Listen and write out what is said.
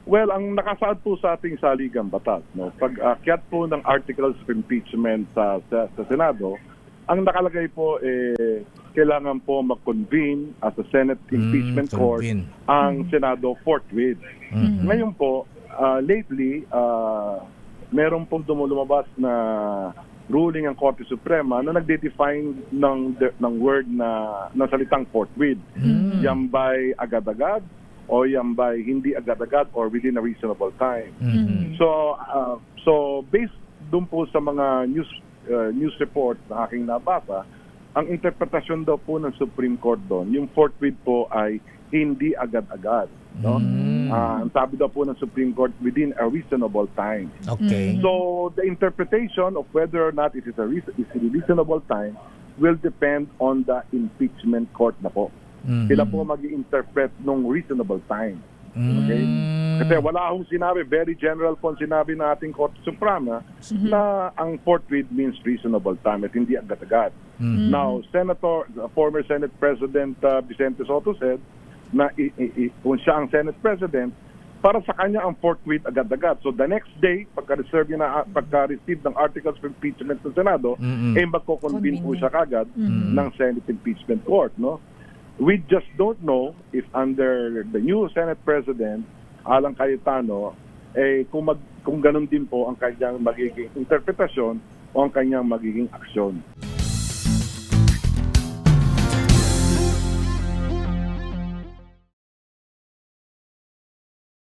Well, ang nakasaad po sa ating saligang batas, no, pag-akyat po ng articles of impeachment sa Senado, ang nakalagay po kailangan po mag-convene as a Senate impeachment court ang Senado forthwith. Ngayon po, lately, meron pong lumabas na ruling ang Korte Suprema na nagde-define ng word na salitang forthwith. Yan ba'y agad-agad o yan ba'y hindi agad-agad or within a reasonable time. So based dun po sa mga news report na aking nabasa, ang interpretasyon daw po ng Supreme Court doon, yung forthwith po ay hindi agad-agad. No? Ang sabi daw po ng Supreme Court, within a reasonable time. Okay. So the interpretation of whether or not it is a reasonable time will depend on the impeachment court na po. Sila po mag-i-interpret nung reasonable time. Okay? Kasi wala akong sinabi, very general po ang sinabi ng ating Korte Suprema na ang forthwith means reasonable time at hindi agad-agad. Now, former Senate President Vicente Soto said na kung siya ang Senate President, para sa kanya ang forthwith agad-agad. So the next day, pagka-receive ng articles of impeachment sa Senado, magko-convene po siya kagad ng Senate Impeachment Court, no? We just don't know if under the new Senate President, Alan Cayetano, kung ganun din po ang kanyang magiging interpretasyon o ang kanyang magiging aksyon.